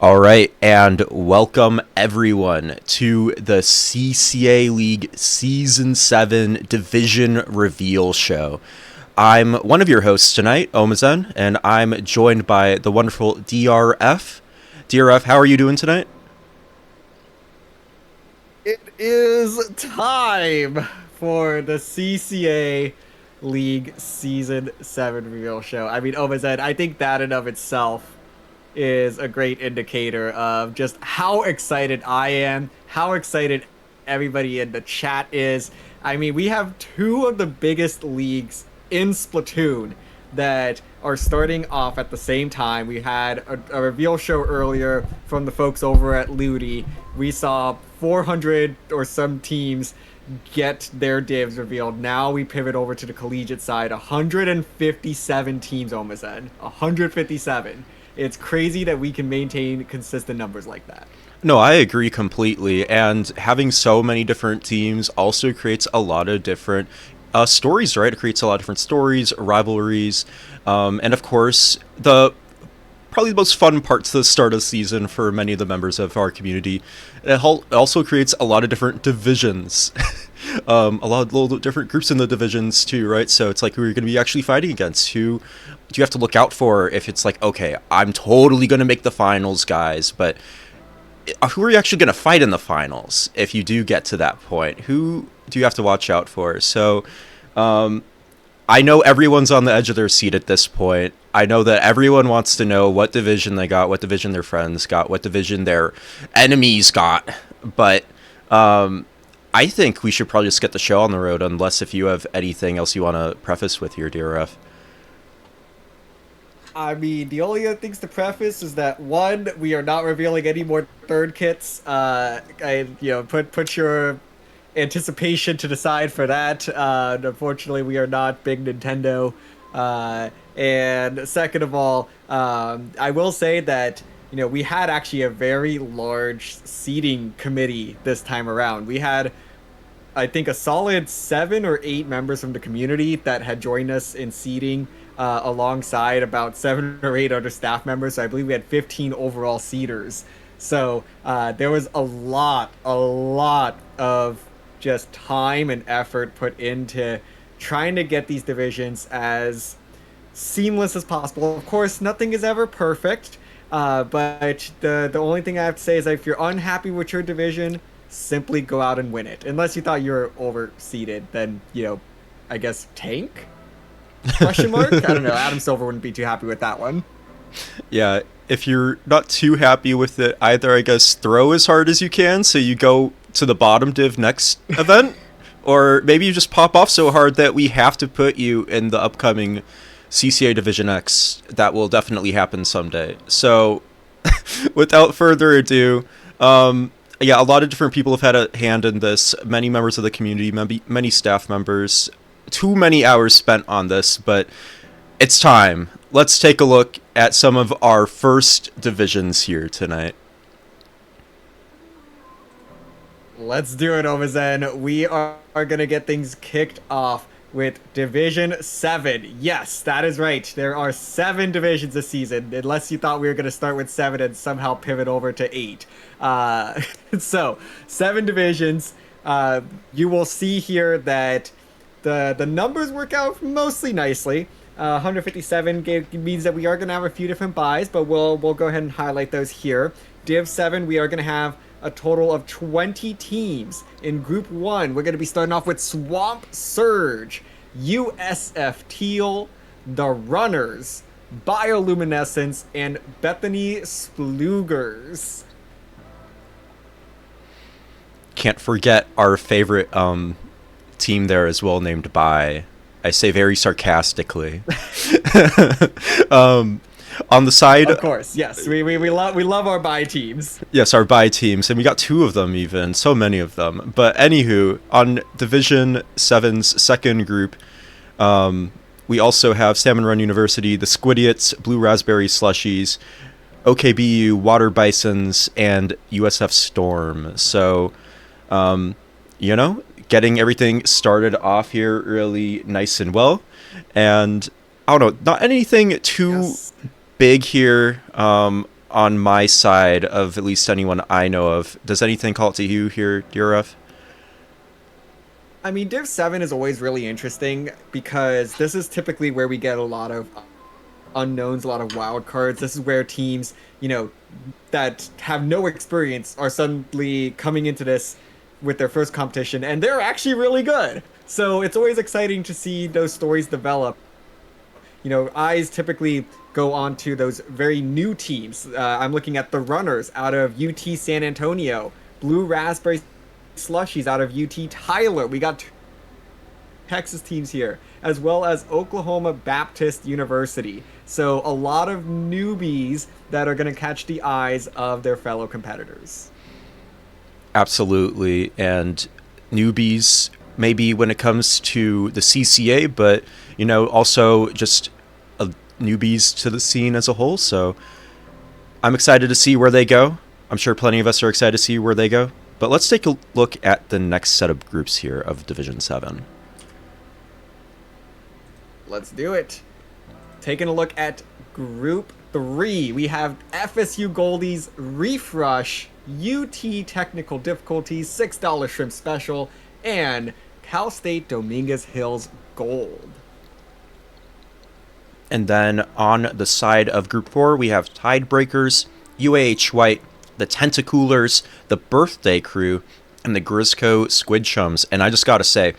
All right, and welcome everyone to the CCA League Season 7 Division Reveal Show. I'm one of your hosts tonight, Omazen, and I'm joined by the wonderful DRF. DRF, how are you doing tonight? It is time for the CCA League Season 7 reveal show. I mean, Omazed, I think that in of itself is a great indicator of just how excited I am, how excited everybody in the chat is. I mean, we have two of the biggest leagues in Splatoon that are starting off at the same time. We had a reveal show earlier from the folks over at Ludi. We saw 400 or some teams get their divs revealed. Now we pivot over to the collegiate side. 157 teams almost end. 157. It's crazy that we can maintain consistent numbers like that. No, I agree completely. And having so many different teams also creates a lot of different stories, right? It creates a lot of different stories, rivalries, and of course, the probably the most fun part to the start of the season for many of the members of our community. It also creates a lot of different divisions, a lot of little different groups in the divisions too, right? So it's like who you're going to be actually fighting against. Who do you have to look out for if it's like, okay, I'm totally going to make the finals, guys, but who are you actually going to fight in the finals if you do get to that point? Who do you have to watch out for? So I know everyone's on the edge of their seat at this point. I know that everyone wants to know what division they got, what division their friends got, what division their enemies got. But I think we should probably just get the show on the road, unless if you have anything else you want to preface with your DRF. I mean, the only other things to preface is that one, we are not revealing any more third kits. Put your anticipation to the side for that. Unfortunately, we are not big Nintendo. And second of all, I will say that we had actually a very large seating committee this time around. We had, I think, a solid 7 or 8 members from the community that had joined us in seating, alongside about 7 or 8 other staff members. So I believe we had 15 overall seaters. So there was a lot of just time and effort put into trying to get these divisions as seamless as possible. Of course, nothing is ever perfect, but the only thing I have to say is that if you're unhappy with your division, simply go out and win it. Unless you thought you were overseeded, then I guess tank? Question mark? I don't know. Adam Silver wouldn't be too happy with that one. Yeah, if you're not too happy with it, either I guess throw as hard as you can so you go to the bottom div next event, or maybe you just pop off so hard that we have to put you in the upcoming CCA Division X. That will definitely happen someday. So, without further ado, yeah, a lot of different people have had a hand in this. Many members of the community, many staff members. Too many hours spent on this, but it's time. Let's take a look at some of our first divisions here tonight. Let's do it, Omazen. We are going to get things kicked off with Division 7. Yes, that is right. There are 7 divisions this season, unless you thought we were going to start with 7 and somehow pivot over to 8. So, 7 divisions. You will see here that the numbers work out mostly nicely. 157 means that we are going to have a few different buys, but we'll go ahead and highlight those here. Div 7, we are going to have a total of 20 teams. In Group 1, we're going to be starting off with Swamp Surge, USF Teal, The Runners, Bioluminescence, and Bethany Splugers. Can't forget our favorite team there as well, named Bi. I say very sarcastically. On the side, Of course, yes. We love our buy teams. yes, our Bi teams, and we got 2 of them even, so many of them. But anywho, on Division 7's second group, we also have Salmon Run University, the Squidiots, Blue Raspberry Slushies, OKBU, Water Bisons, and USF Storm. So, you know, getting everything started off here really nice and well. And I don't know, not anything too Yes. big here. on my side of at least anyone I know of. Does anything call it to you here, DRF? I mean, Div 7 is always really interesting because this is typically where we get a lot of unknowns, a lot of wild cards. This is where teams, that have no experience are suddenly coming into this with their first competition, and they're actually really good. So it's always exciting to see those stories develop. Eyes typically go on to those very new teams. I'm looking at the runners out of UT San Antonio, Blue Raspberry Slushies out of UT Tyler. We got Texas teams here, as well as Oklahoma Baptist University. So a lot of newbies that are going to catch the eyes of their fellow competitors. Absolutely. And newbies, maybe when it comes to the CCA, but, also just newbies to the scene as a whole. So I'm excited to see where they go. I'm sure plenty of us are excited to see where they go. But let's take a look at the next set of groups here of Division 7. Let's do it. Taking a look at Group 3, we have FSU Goldies Reef Rush, UT Technical Difficulties, $6 Shrimp Special, and Cal State Dominguez Hills Gold. And then on the side of Group 4, we have Tidebreakers, UAH White, the Tentacoolers, the Birthday Crew, and the Grisco Squid Chums. And I just gotta say,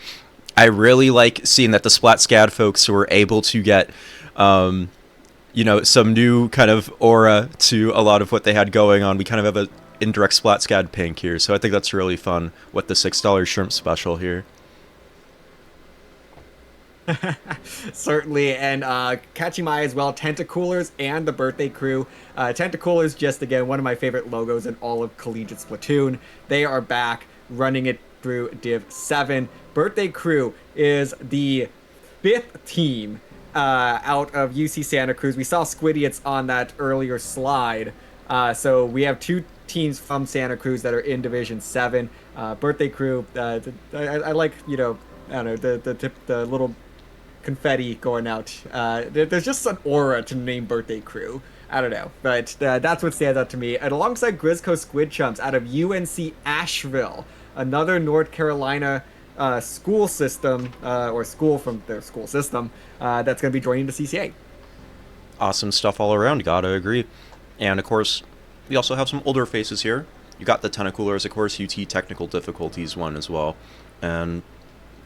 I really like seeing that the SplatScad folks were able to get, some new kind of aura to a lot of what they had going on. We kind of have an indirect SplatScad pink here, so I think that's really fun with the $6 shrimp special here. Certainly, and catching my eye as well, Tentacoolers and the Birthday Crew. Tentacoolers, just again, one of my favorite logos in all of Collegiate Splatoon. They are back running it through Div 7. Birthday Crew is the 5th team out of UC Santa Cruz. We saw Squidiots on that earlier slide. So we have 2 teams from Santa Cruz that are in Division 7. Birthday Crew, I like, I don't know, the little confetti going out. There's just an aura to the name Birthday Crew. I don't know, but that's what stands out to me. And alongside Grisco Squid Chums out of UNC Asheville, another North Carolina school system, or school from their school system, that's going to be joining the CCA. Awesome stuff all around, gotta agree. And of course, we also have some older faces here. You got the Tentacoolers, of course, UT Technical Difficulties one as well. And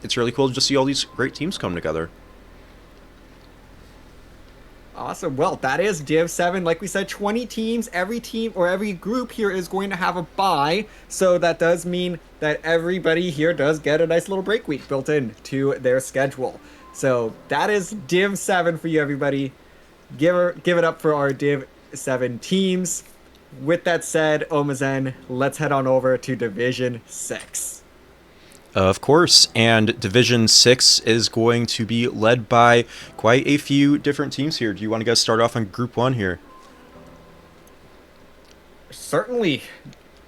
it's really cool to just see all these great teams come together. Awesome. Well, that is Div 7. Like we said, 20 teams. Every team or every group here is going to have a bye. So that does mean that everybody here does get a nice little break week built in to their schedule. So that is Div 7 for you, everybody. Give it up for our Div 7 teams. With that said, Omazen, let's head on over to Division 6. Of course, and Division 6 is going to be led by quite a few different teams here. Do you want to guys start off on Group 1 here? Certainly.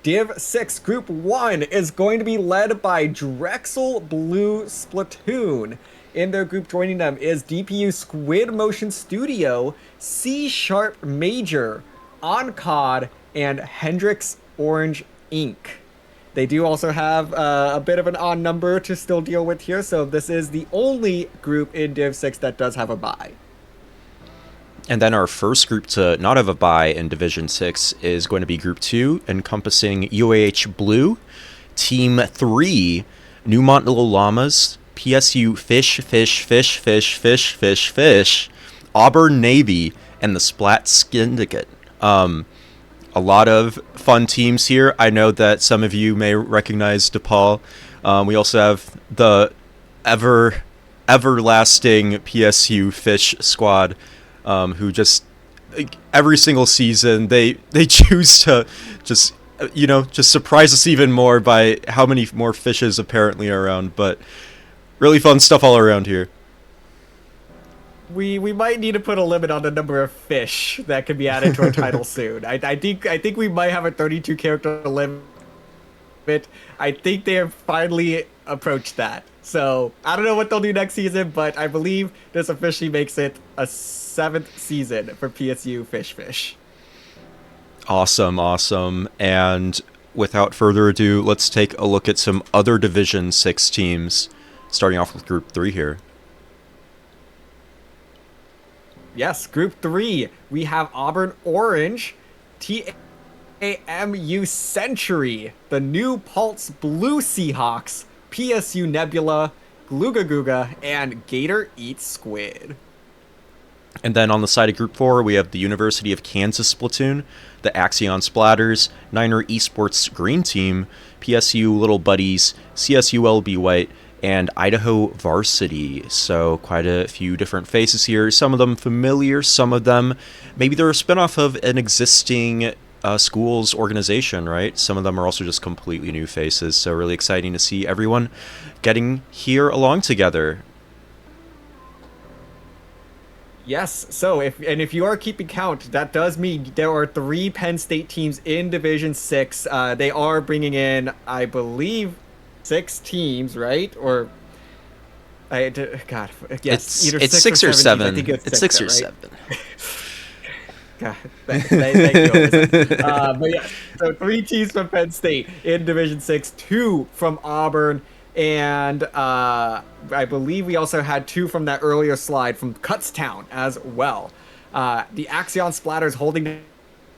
Div 6 Group 1 is going to be led by Drexel Blue Splatoon. In their group joining them is DPU Squid Motion Studio, C Sharp Major, Oncod, and Hendrix Orange Inc. They do also have a bit of an odd number to still deal with here, so this is the only group in Div 6 that does have a bye. And then our first group to not have a bye in Division 6 is going to be Group 2, encompassing UAH Blue, Team 3, Newmont Little Llamas, PSU Fish, Auburn Navy, and the Splat Syndicate. A lot of fun teams here. I know that some of you may recognize DePaul. We also have the everlasting PSU Fish squad, who just every single season they choose to just surprise us even more by how many more fishes apparently are around. But really fun stuff all around here. We might need to put a limit on the number of fish that can be added to our title soon. I think we might have a 32 character limit. I think they have finally approached that. So I don't know what they'll do next season, but I believe this officially makes it a 7th season for PSU Fish. Awesome, awesome. And without further ado, let's take a look at some other Division 6 teams, starting off with Group 3 here. Yes, Group 3, we have Auburn Orange, TAMU Century, the New Paltz Blue Seahawks, PSU Nebula, Gluga Guga, and Gator Eats Squid. And then on the side of Group 4, we have the University of Kansas Splatoon, the Axion Splatters, Niner Esports Green Team, PSU Little Buddies, CSU LB White, and Idaho Varsity. So quite a few different faces here. Some of them familiar, some of them maybe they're a spinoff of an existing school's organization, right? Some of them are also just completely new faces. So really exciting to see everyone getting here along together. Yes, so if you are keeping count, that does mean there are 3 Penn State teams in Division 6. They are bringing in, I believe, 6 teams, right? Or God, yes, either It's 6 six or or 7 teams. I seven. think It's six, 6 or right? 7. God, thank you. But yeah, so 3 teams from Penn State in Division 6, 2 from Auburn, and I believe we also had 2 from that earlier slide from Kutztown as well. The Axion Splatters holding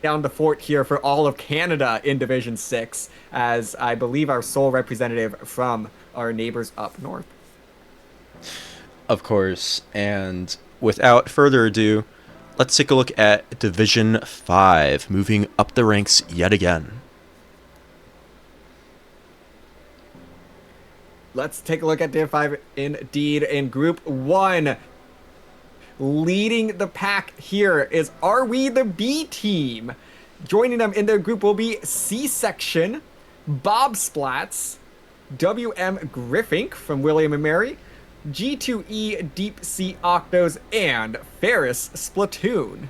down the fort here for all of Canada in Division 6, as I believe our sole representative from our neighbors up north. Of course. And without further ado, let's take a look at Division 5, moving up the ranks yet again. Let's take a look at Div 5 indeed. In Group 1, leading the pack here is Are We the B Team? Joining them in their group will be C-Section, Bob Splats, WM Griffink from William & Mary, G2E Deep Sea Octos, and Ferris Splatoon.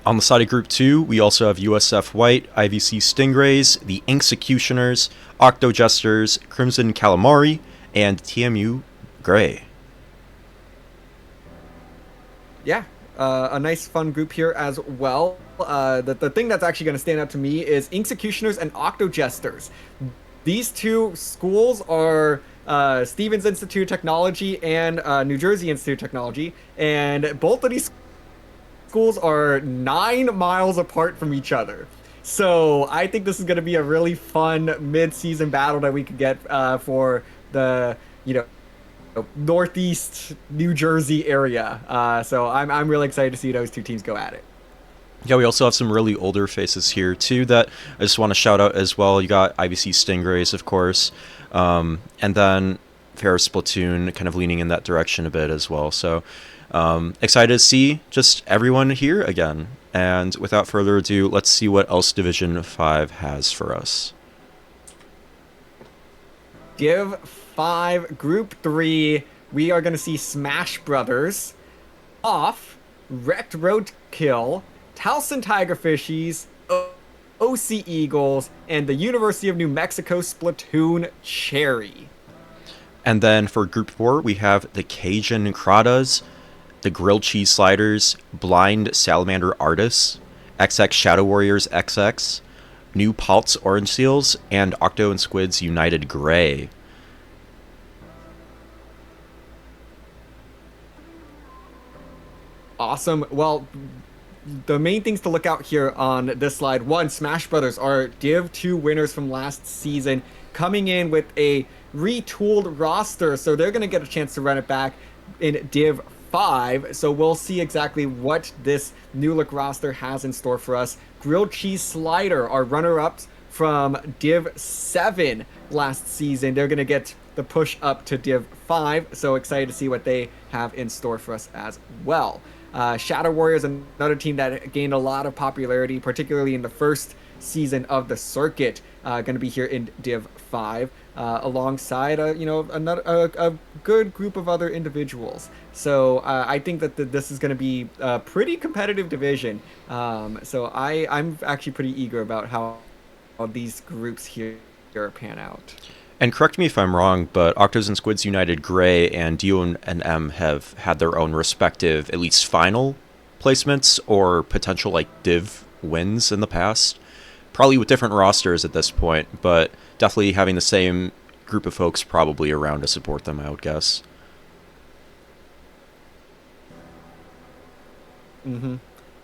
On the side of Group 2, we also have USF White, IVC Stingrays, the Executioners, Octo Jesters, Crimson Calamari, and TMU Gray. Yeah, a nice fun group here as well. The thing that's actually going to stand out to me is Executioners and Octo Jesters. These 2 schools are Stevens Institute of Technology and New Jersey Institute of Technology, and both of these schools are 9 miles apart from each other. So I think this is going to be a really fun mid-season battle that we could get for the, Northeast New Jersey area. So I'm really excited to see those 2 teams go at it. Yeah, we also have some really older faces here, too, that I just want to shout out as well. You got IVC Stingrays, of course, and then Ferris Splatoon kind of leaning in that direction a bit as well. So excited to see just everyone here again. And without further ado, let's see what else Division 5 has for us. Div 5, Group 3, we are going to see Smash Brothers, Off, Wrecked Roadkill, Towson Tiger Fishies, OC Eagles, and the University of New Mexico Splatoon Cherry. And then for Group 4, we have the Cajun Cradas, the Grilled Cheese Sliders, Blind Salamander Artists, XX Shadow Warriors XX, New Paltz Orange Seals, and Octo and Squids United Gray. Awesome. Well, the main things to look out here on this slide. 1, Smash Brothers are Div 2 winners from last season, coming in with a retooled roster, so they're going to get a chance to run it back in Div 5. So we'll see exactly what this new look roster has in store for us. Grilled Cheese Slider are runner-ups from Div 7 last season. They're going to get the push up to Div 5, so excited to see what they have in store for us as well. Shadow Warriors, another team that gained a lot of popularity, particularly in the first season of the circuit, going to be here in Div 5, alongside a good group of other individuals. So I think that this is going to be a pretty competitive division. So I'm actually pretty eager about how these groups here pan out. And correct me if I'm wrong, but Octos and Squids United Gray and DO&M have had their own respective, at least final placements or potential like Div wins in the past. Probably with different rosters at this point, but definitely having the same group of folks probably around to support them, I would guess.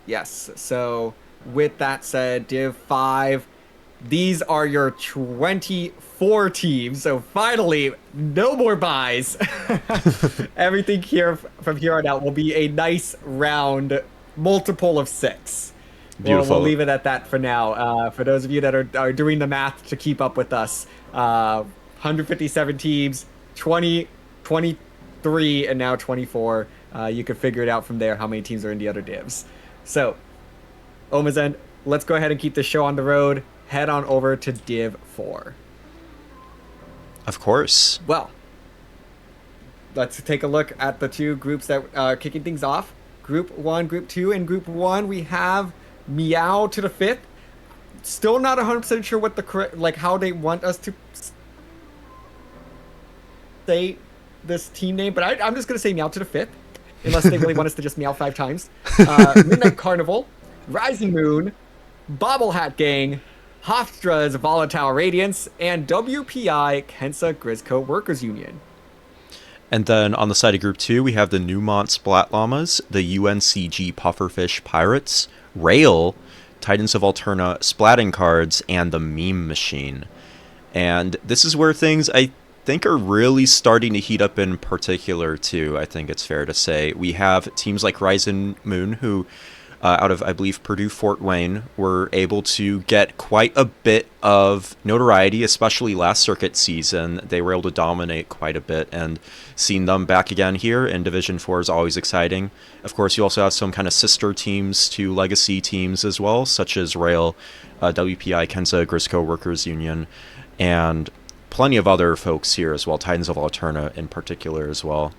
Yes. So with that said, Div 5, these are your 24 teams. So finally, no more buys. Everything here from here on out will be a nice round multiple of 6. We'll Beautiful. leave it at that for now. For those of you that are doing the math to keep up with us, 157 teams, 20, 23, and now 24. You could figure it out from there how many teams are in the other divs. So, Omazen, let's go ahead and keep the show on the road. Head on over to Div 4. Of course. Well, let's take a look at the two groups that are kicking things off. Group 1, Group 2. In Group 1, we have Meow to the 5th. Still not 100% sure what the correct, like how they want us to say this team name, but I'm just going to say Meow to the 5th, unless they really want us to just meow 5 times. Midnight Carnival, Rising Moon, Bobble Hat Gang, Hofstra's Volatile Radiance, and WPI Kensa Grisco Workers Union. And then on the side of Group 2, we have the Newmont Splat Llamas, the UNCG Pufferfish Pirates, Rail, Titans of Alterna Splatting Cards, and the Meme Machine. And this is where things, I think, are really starting to heat up in particular, too, I think it's fair to say. We have teams like Rising Moon, who, out of, I believe, Purdue Fort Wayne, were able to get quite a bit of notoriety, especially last circuit season. They were able to dominate quite a bit, and seeing them back again here in Division 4 is always exciting. Of course, you also have some kind of sister teams to legacy teams as well, such as Rail, WPI, Kensa, Grisco Workers Union, and plenty of other folks here as well, Titans of Alterna in particular as well.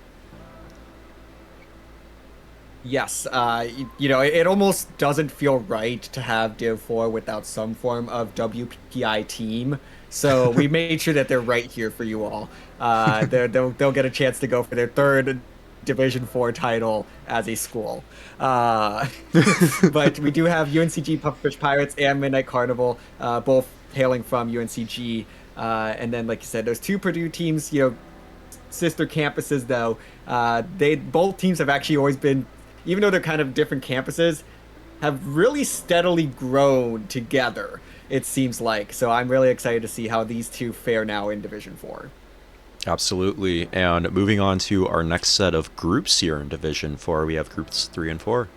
Yes, it almost doesn't feel right to have Div 4 without some form of WPI team. So we made sure that they're right here for you all. They'll get a chance to go for their third Division 4 title as a school. But we do have UNCG Pufferfish Pirates and Midnight Carnival, both hailing from UNCG. And then, like you said, those two Purdue teams, sister campuses, though, both teams have actually always been, even though they're kind of different campuses, have really steadily grown together, it seems like. So I'm really excited to see how these two fare now in Division 4. Absolutely. And moving on to our next set of groups here in Division 4, we have groups 3 and 4.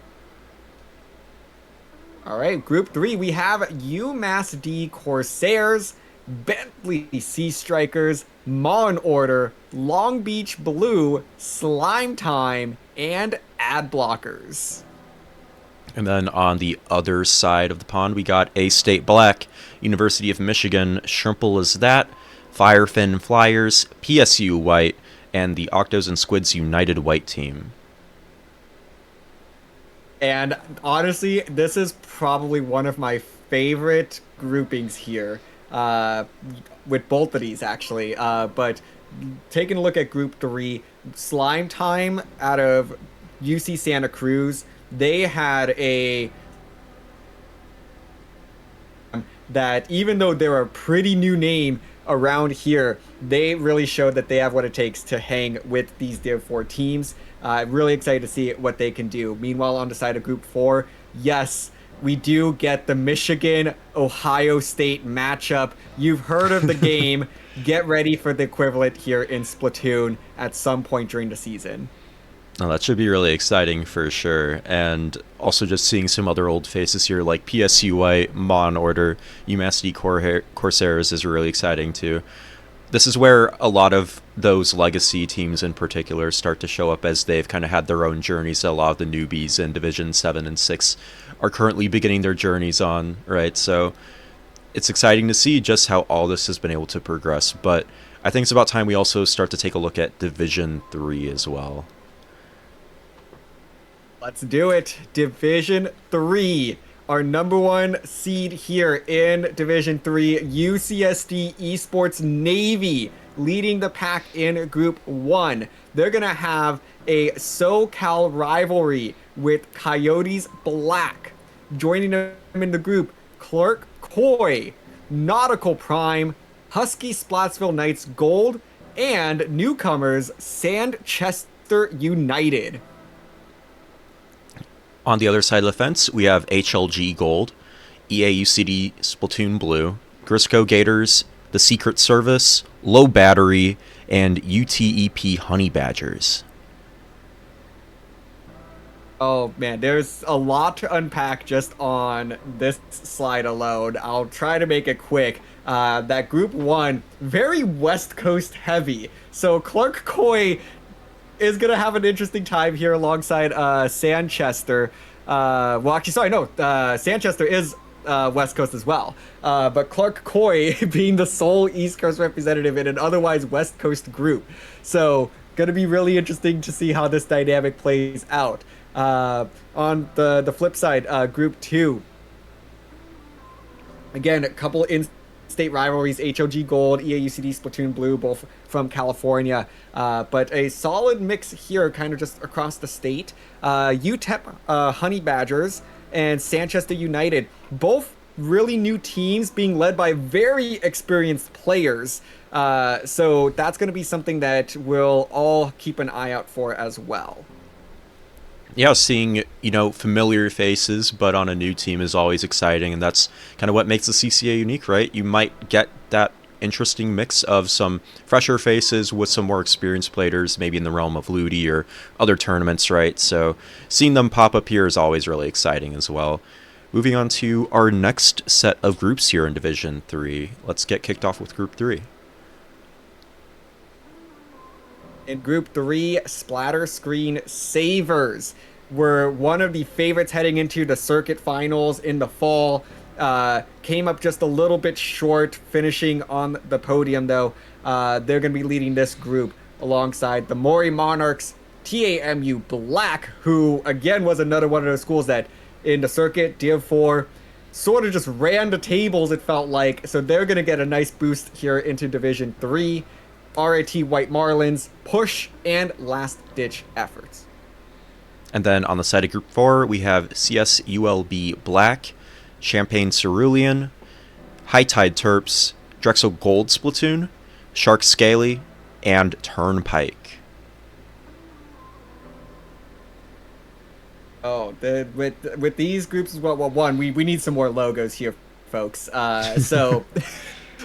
All right, Group 3, we have UMass D Corsairs, Bentley Sea Strikers, Mon Order, Long Beach Blue, Slime Time, and Ad Blockers. And then on the other side of the pond, we got A-State Black, University of Michigan, Shrimple as That, Firefin Flyers, PSU White, and the Octos and Squids United White team. And honestly, this is probably one of my favorite groupings here, with both of these, actually. But taking a look at Group 3, Slime Time out of UC Santa Cruz, they had that even though they're a pretty new name around here, they really showed that they have what it takes to hang with these Div 4 teams. Really excited to see what they can do. Meanwhile, on the side of Group 4, yes, we do get the Michigan-Ohio State matchup. You've heard of the game. Get ready for the equivalent here in Splatoon at some point during the season. Oh, that should be really exciting for sure. And also just seeing some other old faces here like PSU White, Mon Order, UMass D Corsairs is really exciting too. This is where a lot of those legacy teams in particular start to show up as they've kind of had their own journeys that a lot of the newbies in Division 7 and 6 are currently beginning their journeys on, right? So it's exciting to see just how all this has been able to progress. But I think it's about time we also start to take a look at Division 3 as well. Let's do it. Division 3. Our number 1 seed here in Division 3, UCSD Esports Navy, leading the pack in Group 1. They're going to have a SoCal rivalry with Coyotes Black. Joining them in the group, Clark Coy, Nautical Prime, Husky Splatsville Knights Gold, and newcomers Sandchester United. On the other side of the fence, we have HLG Gold, EAUCD Splatoon Blue, Grisco Gators, the Secret Service, Low Battery, and UTEP Honey Badgers. Oh man, there's a lot to unpack just on this slide alone. I'll try to make it quick. That group one, very West Coast heavy. So Clark Coy is gonna have an interesting time here alongside Sanchester. Well, actually, sorry, no, Sanchester is West Coast as well. But Clark Coy being the sole East Coast representative in an otherwise West Coast group. So gonna be really interesting to see how this dynamic plays out. On the flip side, Group 2. Again, a couple in-state rivalries, HOG Gold, EAUCD Splatoon Blue, both from California. But a solid mix here, kind of just across the state. UTEP Honey Badgers and Sanchester United, both really new teams being led by very experienced players. So that's going to be something that we'll all keep an eye out for as well. Yeah, seeing, familiar faces, but on a new team is always exciting, and that's kind of what makes the CCA unique, right? You might get that interesting mix of some fresher faces with some more experienced players, maybe in the realm of Ludi or other tournaments, right? So seeing them pop up here is always really exciting as well. Moving on to our next set of groups here in Division 3. Let's get kicked off with Group 3. In Group 3, Splatter Screen Savers were one of the favorites heading into the circuit finals in the fall. Came up just a little bit short, finishing on the podium, though. They're going to be leading this group alongside the Mori Monarchs, TAMU Black, who, again, was another one of those schools that in the circuit, Div 4, sort of just ran the tables, it felt like. So they're going to get a nice boost here into Division 3. RAT White Marlins, push, and last-ditch efforts. And then on the side of Group 4, we have CSULB Black, Champagne Cerulean, High Tide Terps, Drexel Gold Splatoon, Shark Scaly, and Turnpike. Oh, with these groups as well, one, we need some more logos here, folks. So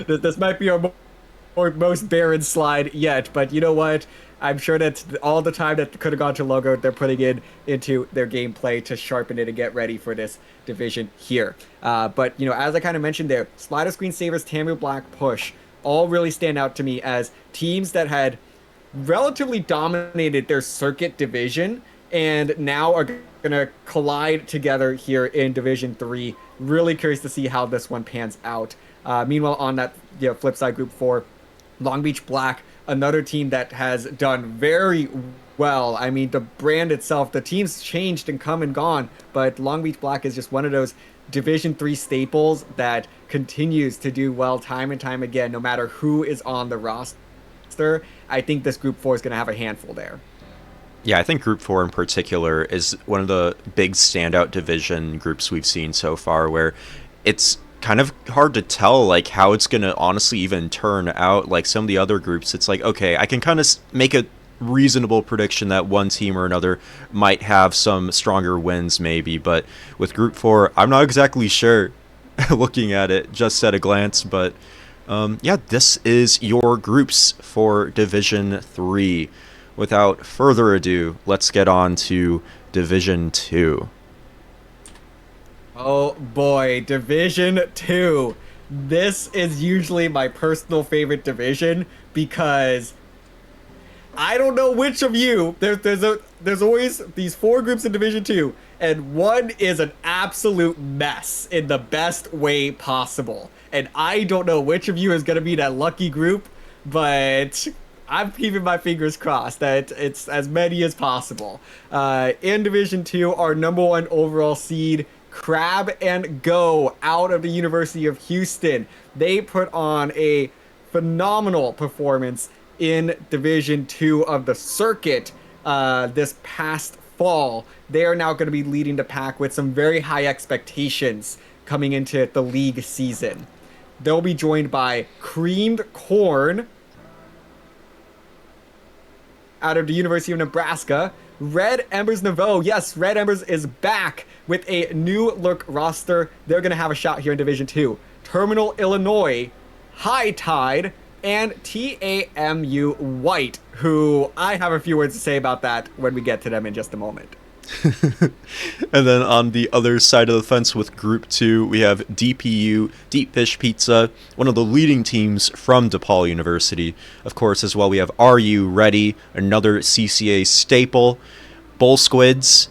this might be our most barren slide yet, but you know what? I'm sure that all the time that could have gone to logo, they're putting into their gameplay to sharpen it and get ready for this division here. But, as I kind of mentioned there, Splatter Screen Savers, TAMU Black, Push, all really stand out to me as teams that had relatively dominated their circuit division and now are going to collide together here in Division 3. Really curious to see how this one pans out. Meanwhile, on that flip side, Group 4, Long Beach Black, another team that has done very well. I mean, the brand itself, the team's changed and come and gone, but Long Beach Black is just one of those Division 3 staples that continues to do well time and time again, no matter who is on the roster. I think this Group 4 is going to have a handful there. Yeah, I think Group 4 in particular is one of the big standout division groups we've seen so far, where it's kind of hard to tell like how it's going to honestly even turn out. Like some of the other groups, it's like, okay, I can kind of make a reasonable prediction that one team or another might have some stronger wins maybe, but with Group 4, I'm not exactly sure looking at it just at a glance, but yeah, this is your groups for Division 3. Without further ado, let's get on to Division 2. Oh boy, Division 2. This is usually my personal favorite division because I don't know which of you. There's always these 4 groups in Division 2, and one is an absolute mess in the best way possible. And I don't know which of you is going to be that lucky group, but I'm keeping my fingers crossed that it's as many as possible. In Division 2, our number 1 overall seed, Crab and Go, out of the University of Houston. They put on a phenomenal performance in Division 2 of the circuit this past fall, they are now going to be leading the pack with some very high expectations coming into the league season. They'll be joined by Creamed Corn out of the University of Nebraska. Red Embers Naveau. Yes, Red Embers is back with a new look roster. They're going to have a shot here in Division 2. Terminal Illinois, High Tide, and TAMU White, who I have a few words to say about that when we get to them in just a moment. And then on the other side of the fence with Group 2, we have DPU, Deep Fish Pizza, one of the leading teams from DePaul University. Of course, as well, we have RU Ready, another CCA staple, Bull Squids,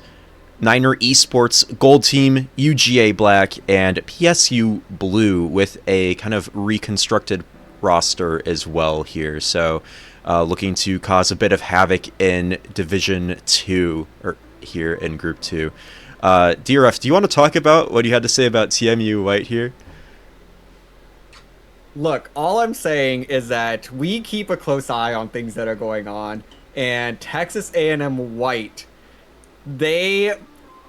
Niner Esports Gold Team, UGA Black, and PSU Blue with a kind of reconstructed roster as well here. So looking to cause a bit of havoc in Division 2, or here in Group 2. DRF, do you want to talk about what you had to say about TMU White here? Look, all I'm saying is that we keep a close eye on things that are going on, and Texas A&M White, they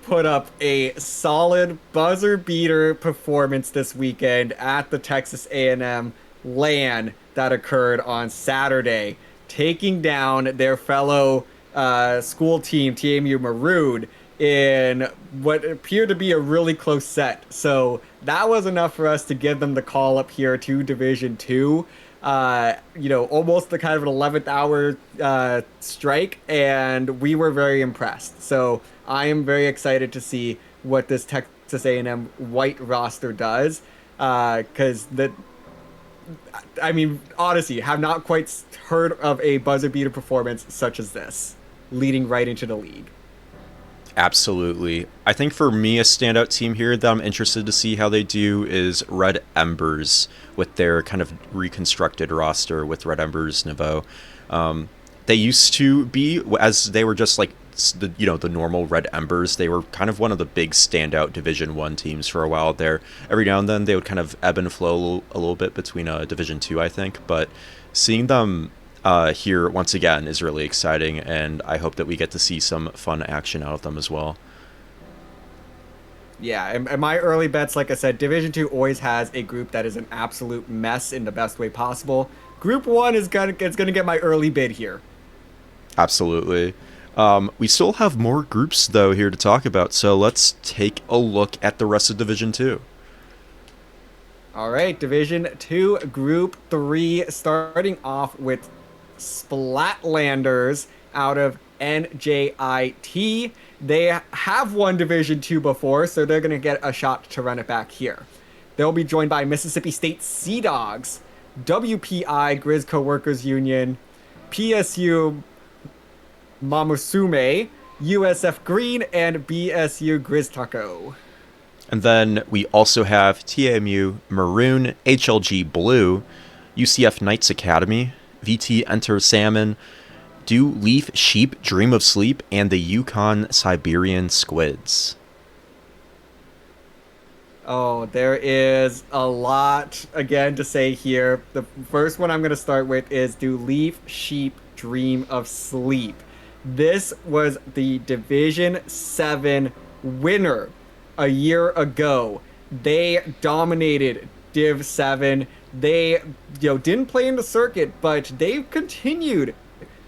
put up a solid buzzer beater performance this weekend at the Texas A&M LAN that occurred on Saturday, taking down their fellow school team, TMU Maroon, in what appeared to be a really close set. So that was enough for us to give them the call up here to Division 2. Almost the kind of an 11th hour strike, and we were very impressed. So I am very excited to see what this Texas A&M White roster does, because honestly, have not quite heard of a buzzer beater performance such as this, leading right into the league. Absolutely. I think for me, a standout team here that I'm interested to see how they do is Red Embers with their kind of reconstructed roster with Red Embers Naveau. They used to be, as they were just like the normal Red Embers, they were kind of one of the big standout Division 1 teams for a while there. Every now and then they would kind of ebb and flow a little bit between Division 2, I think, but seeing them here once again is really exciting, and I hope that we get to see some fun action out of them as well. Yeah, and my early bets, like I said, Division 2 always has a group that is an absolute mess in the best way possible. Group 1 is gonna get my early bid here. Absolutely. We still have more groups, though, here to talk about, so let's take a look at the rest of Division 2. All right, Division 2, Group 3, starting off with Splatlanders out of NJIT. They have won Division 2 before, so they're going to get a shot to run it back here. They'll be joined by Mississippi State Sea Dogs, WPI Grizz Co-workers Union, PSU Mamusume, USF Green, and BSU Grizz Taco. And then we also have TMU Maroon, HLG Blue, UCF Knights Academy, VT Enter Salmon, Do Leaf Sheep Dream of Sleep, and the Yukon Siberian Squids. Oh, there is a lot again to say here. The first one I'm going to start with is Do Leaf Sheep Dream of Sleep. This was the Division 7 winner a year ago. They dominated Div 7. They didn't play in the circuit, but they continued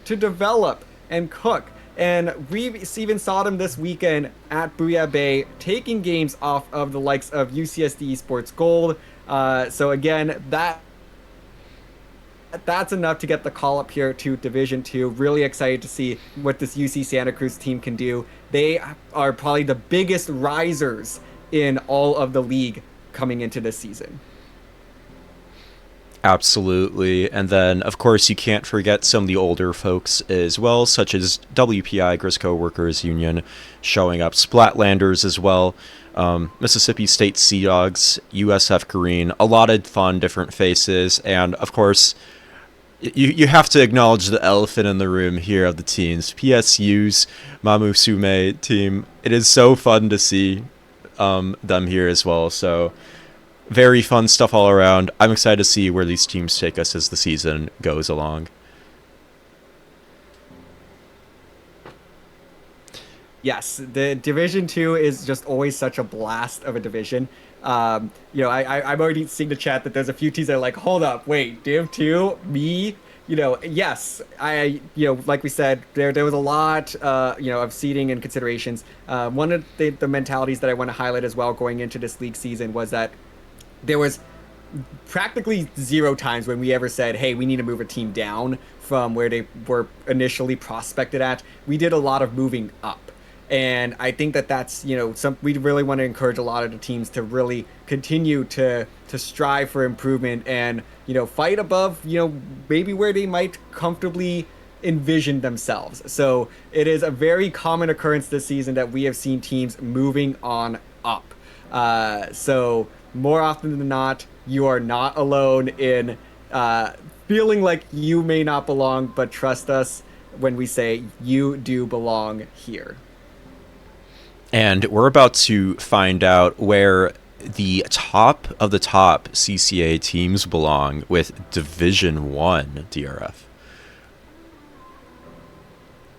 to develop and cook. And we even saw them this weekend at Booyah Bay, taking games off of the likes of UCSD Esports Gold. So again, that's enough to get the call up here to Division 2. Really excited to see what this UC Santa Cruz team can do. They are probably the biggest risers in all of the league coming into this season. Absolutely. And then, of course, you can't forget some of the older folks as well, such as WPI Grizz Co-workers Union showing up, Splatlanders as well, Mississippi State Sea Dogs, USF Green, a lot of fun different faces, and of course you have to acknowledge the elephant in the room here of the teams, PSU's Mamusume team. It is so fun to see them here as well, so very fun stuff all around. I'm excited to see where these teams take us as the season goes along. Yes, the Division Two is just always such a blast of a division. I'm already seeing the chat that there's a few teams that are like, hold up, wait, Div 2, me? Yes, like we said, there was a lot, of seeding and considerations. One of the mentalities that I want to highlight as well going into this league season was that there was practically zero times when we ever said, hey, we need to move a team down from where they were initially prospected at. We did a lot of moving up. And I think that that's, some we really want to encourage a lot of the teams to really continue to strive for improvement and, fight above, maybe where they might comfortably envision themselves. So it is a very common occurrence this season that we have seen teams moving on up. So more often than not, you are not alone in feeling like you may not belong, but trust us when we say you do belong here. And we're about to find out where the top of the top CCA teams belong with Division 1 DRF.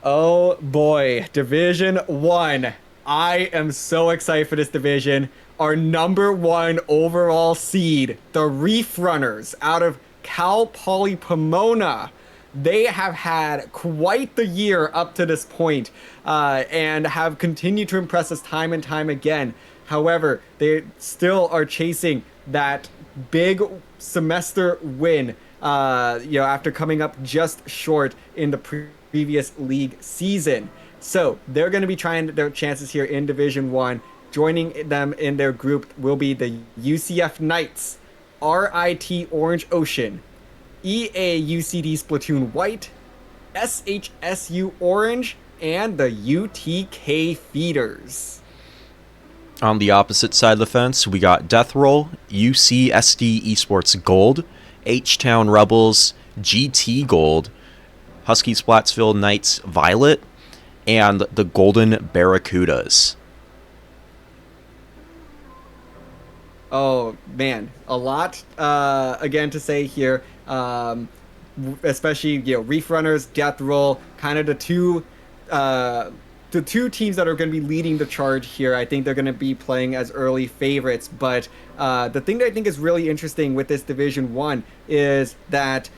Oh boy, Division 1. I am so excited for this division. Our number one overall seed, the Reef Runners out of Cal Poly Pomona. They have had quite the year up to this point, and have continued to impress us time and time again. However, they still are chasing that big semester win, after coming up just short in the previous league season. So they're going to be trying their chances here in Division 1. Joining them in their group will be the UCF Knights, RIT Orange Ocean, EAUCD Splatoon White, SHSU Orange, and the UTK Feeders. On the opposite side of the fence, we got Death Roll, UCSD Esports Gold, H-Town Rebels, GT Gold, Husky Splatsville Knights Violet, and the Golden Barracudas. Oh man, a lot again to say here. Especially Reef Runners, Death Roll, kind of the two teams that are going to be leading the charge here. I think they're going to be playing as early favorites. But the thing that I think is really interesting with this Division 1 is that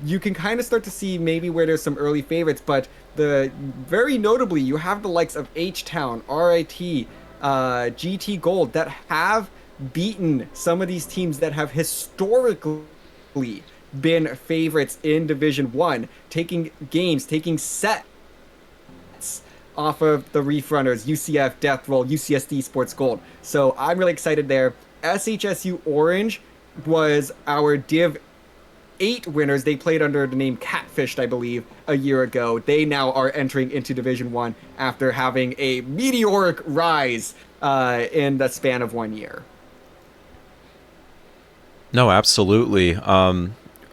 you can kind of start to see maybe where there's some early favorites, but very notably you have the likes of H-Town, RIT, GT Gold that have beaten some of these teams that have historically been favorites in Division 1, taking games, taking sets off of the Reef Runners, UCF, Death Roll, UCSD Sports Gold. So I'm really excited there. SHSU Orange was our Div 8 winners. They played under the name Catfished, I believe, a year ago. They now are entering into Division 1 after having a meteoric rise in the span of 1 year. No, absolutely.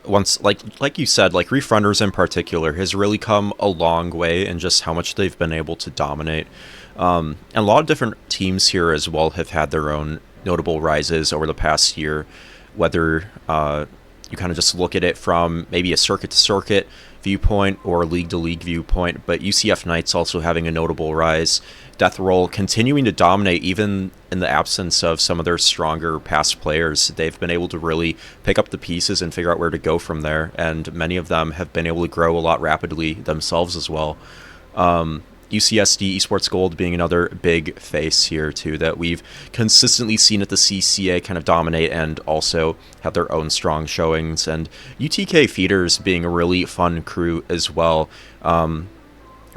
Once, like you said, like Reef Runners in particular has really come a long way in just how much they've been able to dominate. And a lot of different teams here as well have had their own notable rises over the past year, whether you kind of just look at it from maybe a circuit to circuit viewpoint or league to league viewpoint. But UCF Knights also having a notable rise. Death Roll continuing to dominate even in the absence of some of their stronger past players. They've been able to really pick up the pieces and figure out where to go from there, and many of them have been able to grow a lot rapidly themselves as well. UCSD Esports Gold being another big face here too that we've consistently seen at the CCA kind of dominate and also have their own strong showings, and UTK Feeders being a really fun crew as well.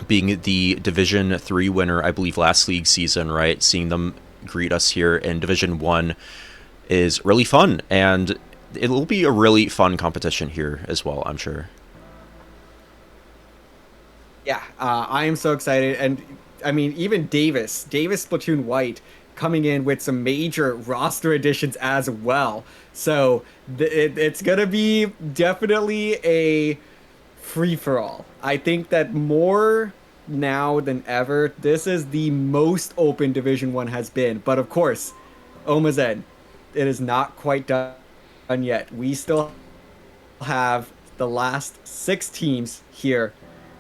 Being the Division 3 winner, I believe, last league season, right? Seeing them greet us here in Division 1 is really fun, and it'll be a really fun competition here as well, I'm sure. Yeah, I am so excited. And I mean, even Davis Splatoon White coming in with some major roster additions as well. So it's going to be definitely a free for all. I think that more now than ever, this is the most open Division 1 has been. But of course, Omazen, it is not quite done yet. We still have the last 6 teams here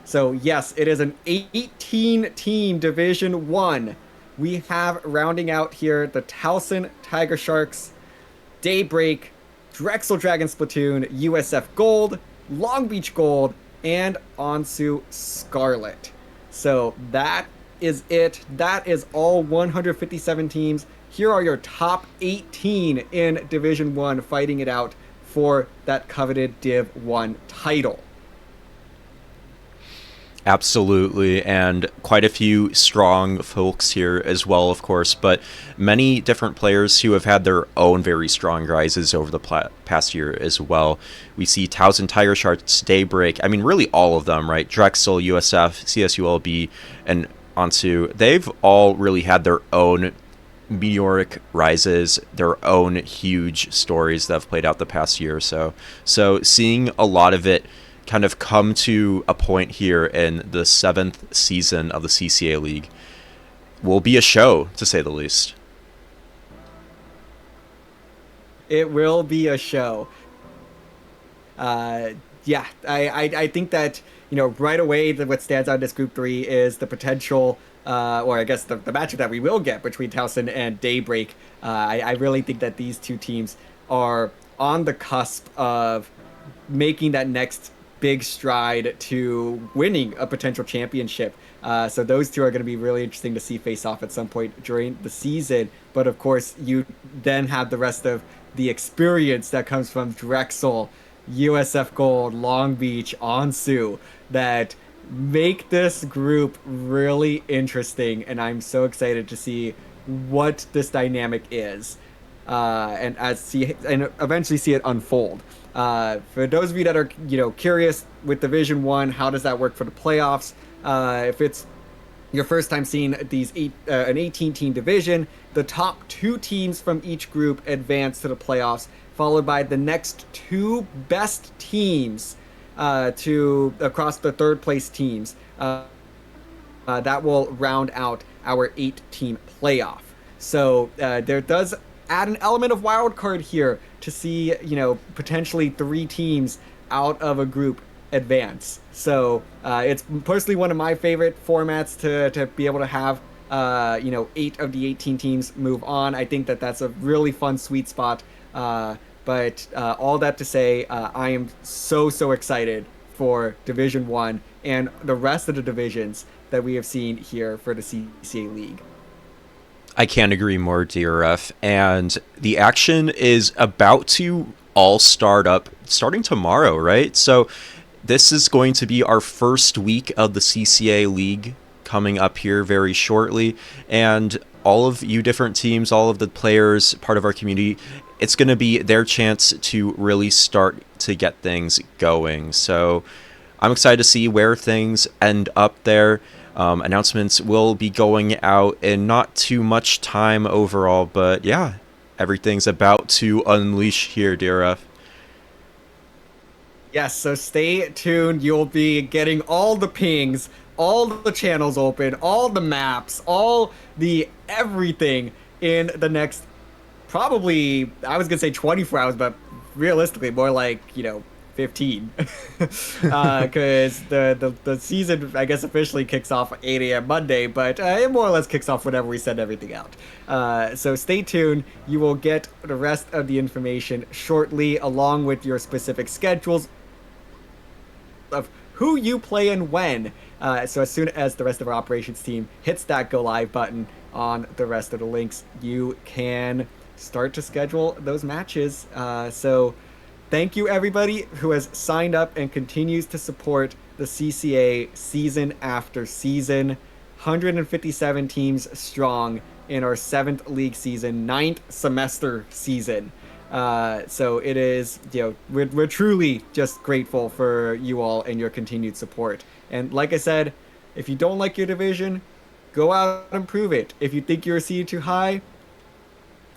So yes, it is an 18-team Division One. We have rounding out here the Towson Tiger Sharks, Daybreak, Drexel Dragon Splatoon, USF Gold, Long Beach Gold, and Onsu Scarlet. So that is it. That is all 157 teams. Here are your top 18 in Division 1 fighting it out for that coveted Div 1 title. Absolutely, and quite a few strong folks here as well, of course, but many different players who have had their own very strong rises over the past year as well. We see Towson Tiger Sharks, Daybreak, I mean, really all of them, right? Drexel, USF, CSULB, and Onsu. They've all really had their own meteoric rises, their own huge stories that have played out the past year or so. So seeing a lot of it kind of come to a point here in the 7th season of the CCA League will be a show, to say the least. It will be a show. Yeah, I think that, right away, what stands out in this Group 3 is the potential, or I guess the matchup that we will get between Towson and Daybreak. I really think that these two teams are on the cusp of making that next big stride to winning a potential championship. So those two are going to be really interesting to see face off at some point during the season. But of course, you then have the rest of the experience that comes from Drexel, USF Gold, Long Beach, Onsu, that make this group really interesting. And I'm so excited to see what this dynamic is. And eventually see it unfold. For those of you that are curious with Division 1, how does that work for the playoffs? If it's your first time seeing an 18-team division, the top 2 teams from each group advance to the playoffs, followed by the next 2 best teams across the third place teams. That will round out our 8-team playoff. So there does add an element of wild card here to see, potentially 3 teams out of a group advance. So it's personally one of my favorite formats to be able to have, 8 of the 18 teams move on. I think that that's a really fun sweet spot. But all that to say, I am so excited for Division 1 and the rest of the divisions that we have seen here for the CCA League. I can't agree more, DRF. And the action is about to all start up starting tomorrow, right? So this is going to be our first week of the CCA League coming up here very shortly. And all of you different teams, all of the players, part of our community, it's going to be their chance to really start to get things going. So I'm excited to see where things end up there. Announcements will be going out in not too much time overall, but yeah, everything's about to unleash here, DRF. Yes, so stay tuned. You'll be getting all the pings, all the channels open, all the maps, all the everything in the next, probably, I was going to say 24 hours, but realistically, more like, 15. Because the season, I guess, officially kicks off at 8 a.m. Monday, but it more or less kicks off whenever we send everything out. So stay tuned. You will get the rest of the information shortly, along with your specific schedules of who you play and when. So as soon as the rest of our operations team hits that go live button on the rest of the links, you can start to schedule those matches. So thank you everybody who has signed up and continues to support the CCA season after season. 157 teams strong in our 7th league season, 9th semester season. So it is, we're truly just grateful for you all and your continued support. And like I said, if you don't like your division, go out and prove it. If you think you're seated too high,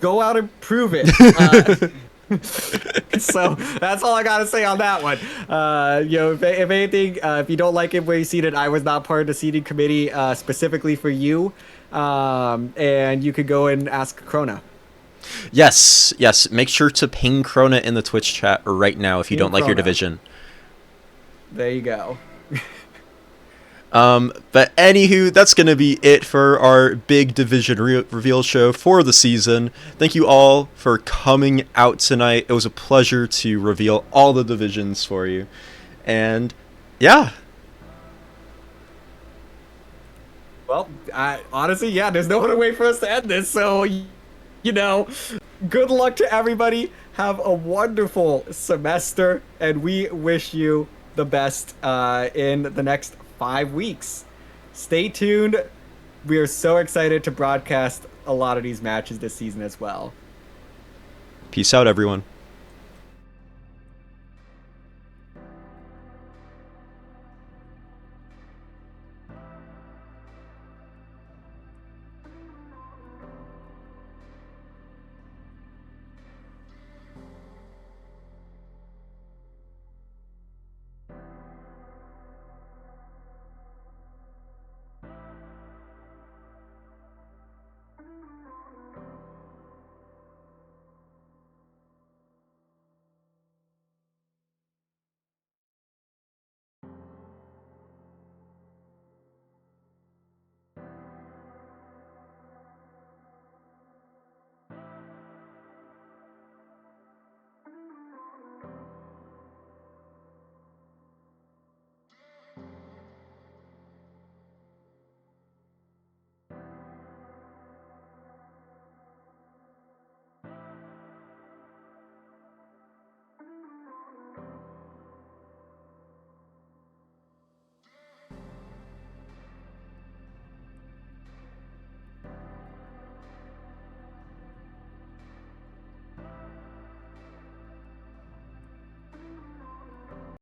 go out and prove it. So that's all I gotta say on that one. If anything, if you don't like it where you seated, I was not part of the seating committee specifically for you. And you could go and ask Krona. Yes. Make sure to ping Krona in the Twitch chat right now if you don't like your division. There you go. But anywho, that's going to be it for our big division reveal show for the season. Thank you all for coming out tonight. It was a pleasure to reveal all the divisions for you. And yeah, Well, honestly, yeah, there's no other way for us to end this. So, you know, good luck to everybody. Have a wonderful semester, and we wish you the best in the next 5 weeks. Stay tuned. We are so excited to broadcast a lot of these matches this season as well. peace out, everyone.